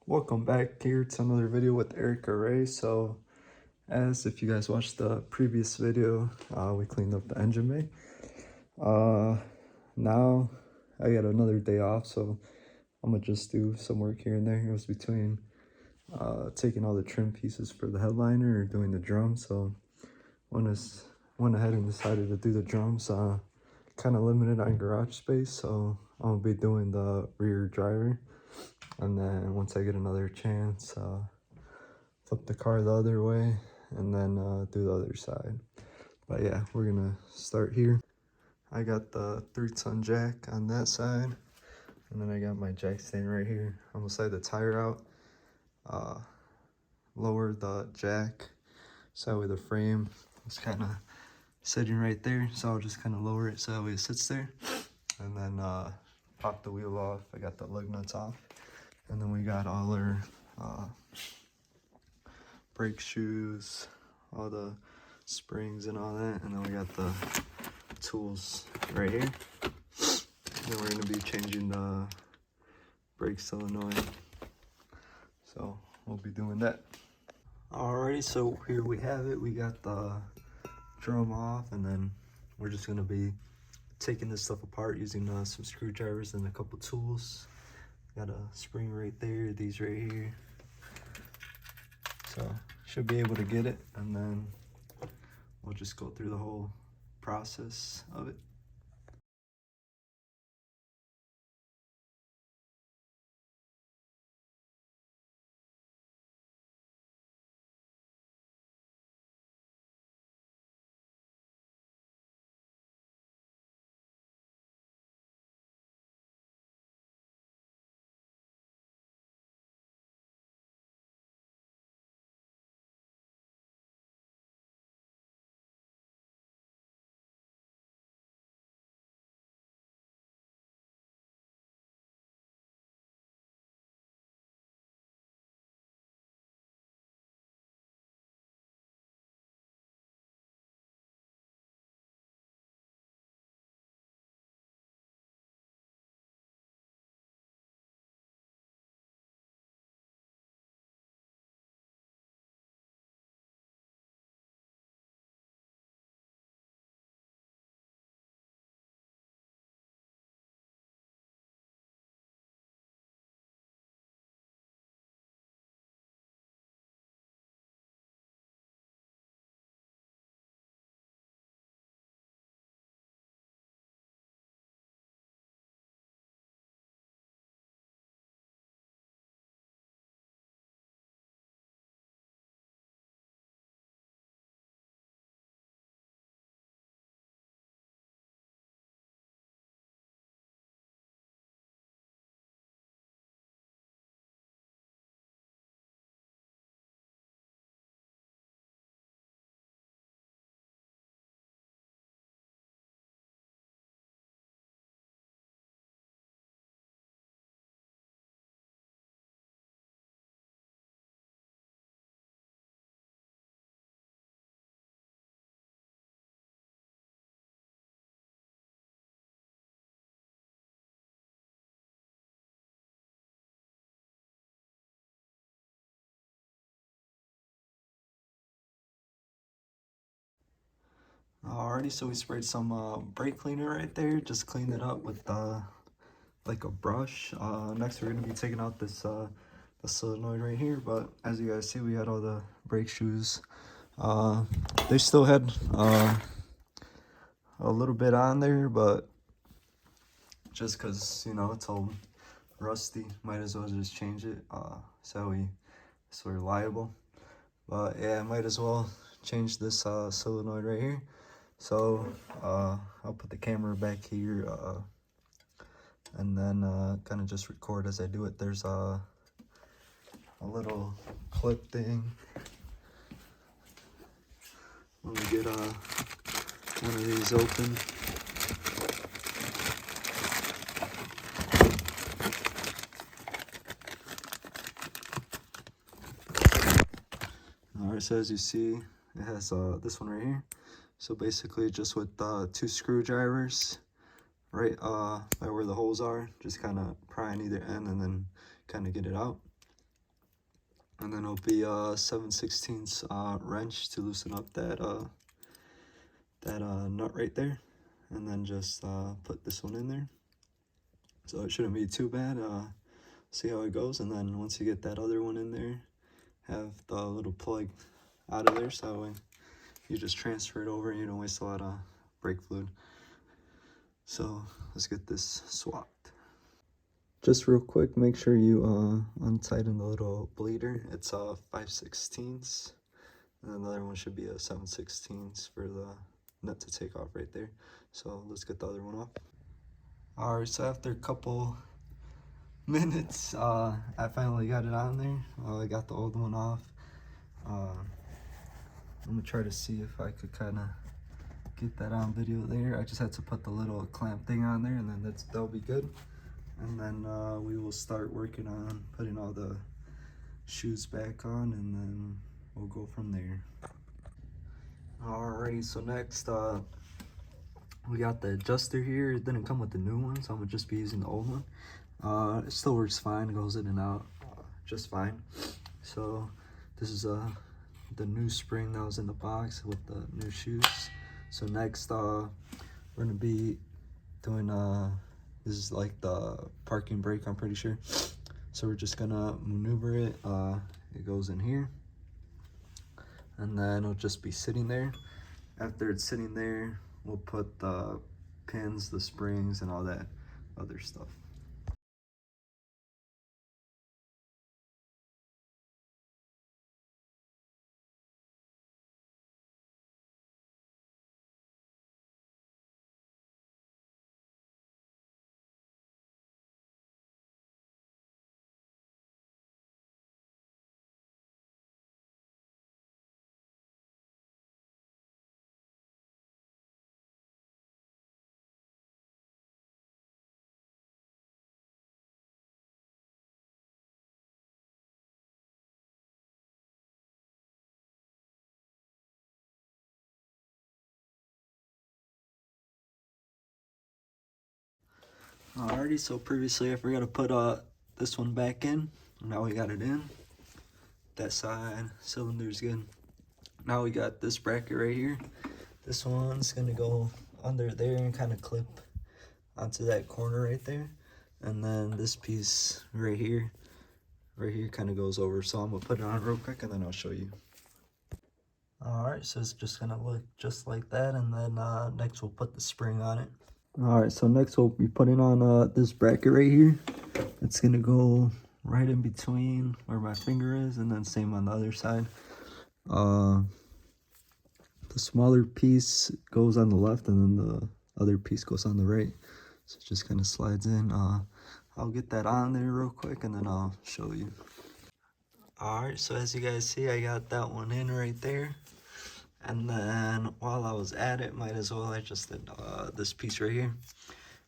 Welcome back here to another video with Eric Array. So, as if you guys watched the previous video, we cleaned up the engine bay. Now I got another day off, so I'm gonna just do some work here and there. It was between taking all the trim pieces for the headliner or doing the drums. So went ahead and decided to do the drums. Kind of limited on garage space, so I'm gonna be doing the rear driver. And then once I get another chance, flip the car the other way and then do the other side. But yeah, we're gonna start here. I got the 3-ton jack on that side, and then I got my jack stand right here. I'm gonna slide the tire out, lower the jack, so that way the frame is kind of sitting right there. So I'll just kind of lower it so that way it sits there, and then pop the wheel off. I got the lug nuts off, and then we got all our brake shoes, all the springs and all that, and then we got the tools right here. Then we're going to be changing the brake solenoid, so we'll be doing that. Alrighty, so here we have it. We got the drum off, and then we're just going to be taking this stuff apart using some screwdrivers and a couple tools. Got a spring right there, these right here, so should be able to get it, and then we'll just go through the whole process of it. Alrighty, so we sprayed some brake cleaner right there, just cleaned it up with like a brush. Next we're going to be taking out this the solenoid right here, but as you guys see, we had all the brake shoes. They still had a little bit on there, but just because, you know, it's all rusty, might as well just change it, so we're liable. But yeah, might as well change this solenoid right here. So I'll put the camera back here, and then kind of just record as I do it. There's a little clip thing. Let me get one of these open. Alright, so as you see, it has this one right here. So basically just with 2 screwdrivers right where the holes are, just kind of pry on either end and then kind of get it out. And then it'll be a 7/16 wrench to loosen up that nut right there, and then just put this one in there. So it shouldn't be too bad. See how it goes, and then once you get that other one in there, have the little plug out of there, so that way you just transfer it over and you don't waste a lot of brake fluid. So let's get this swapped. Just real quick, make sure you untighten the little bleeder. It's 5/16, and then the other one should be a 7/16 for the nut to take off right there. So let's get the other one off. All right, so after a couple minutes, I finally got it on there. I got the old one off. I'm gonna try to see if I could kind of get that on video there. I just had to put the little clamp thing on there, and then that'll be good. And then we will start working on putting all the shoes back on, and then we'll go from there. Alrighty, so next we got the adjuster here. It didn't come with the new one, so I'm gonna just be using the old one. It still works fine, it goes in and out just fine. So this is the new spring that was in the box with the new shoes. So next we're gonna be doing this is like the parking brake, I'm pretty sure. So we're just gonna maneuver it. It goes in here, and then it'll just be sitting there. After it's sitting there, we'll put the pins, the springs, and all that other stuff. Alrighty, so previously I forgot to put this one back in. Now we got it in. That side cylinder's good. Now we got this bracket right here. This one's gonna go under there and kind of clip onto that corner right there. And then this piece right here kind of goes over. So I'm gonna put it on real quick and then I'll show you. Alright, so it's just gonna look just like that, and then next we'll put the spring on it. Alright, so next we'll be putting on this bracket right here. It's gonna go right in between where my finger is, and then same on the other side. The smaller piece goes on the left, and then the other piece goes on the right. So it just kind of slides in. I'll get that on there real quick, and then I'll show you. Alright, so as you guys see, I got that one in right there. And then while I was at it, might as well, I just did this piece right here.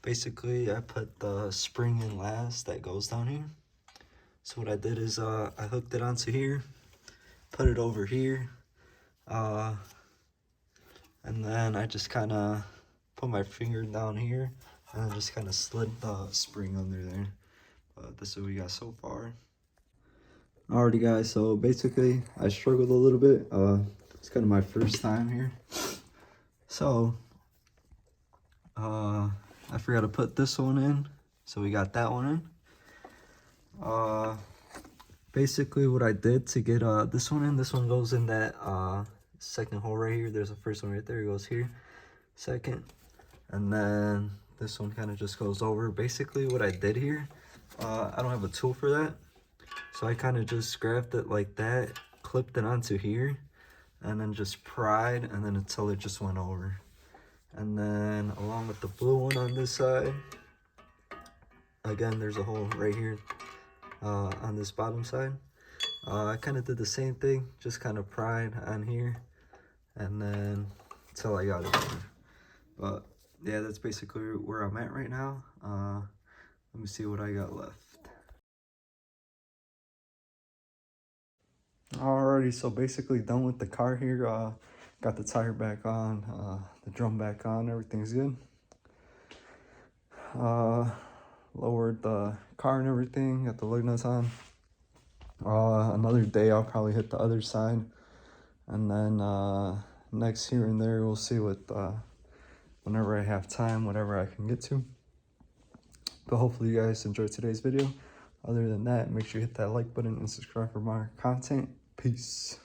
Basically, I put the spring in last that goes down here. So what I did is I hooked it onto here, put it over here, and then I just kind of put my finger down here and just kind of slid the spring under there. But this is what we got so far. Alrighty guys, so basically I struggled a little bit. It's kind of my first time here. So I forgot to put this one in. So we got that one in. Basically what I did to get this one in, this one goes in that second hole right here. There's the first one right there, it goes here, second, and then this one kind of just goes over. Basically what I did here, I don't have a tool for that, so I kind of just grabbed it like that, clipped it onto here, and then just pried, and then until it just went over. And then along with the blue one on this side, again there's a hole right here on this bottom side. I kind of did the same thing, just kind of pried on here, and then until I got it over. But yeah, that's basically where I'm at right now. Let me see what I got left. Alrighty, so basically done with the car here. Got the tire back on, the drum back on, everything's good. Lowered the car and everything, got the lug nuts on. Another day I'll probably hit the other side, and then next here and there we'll see what whenever I have time, whatever I can get to. But hopefully you guys enjoyed today's video. Other than that, make sure you hit that like button and subscribe for more content. Peace.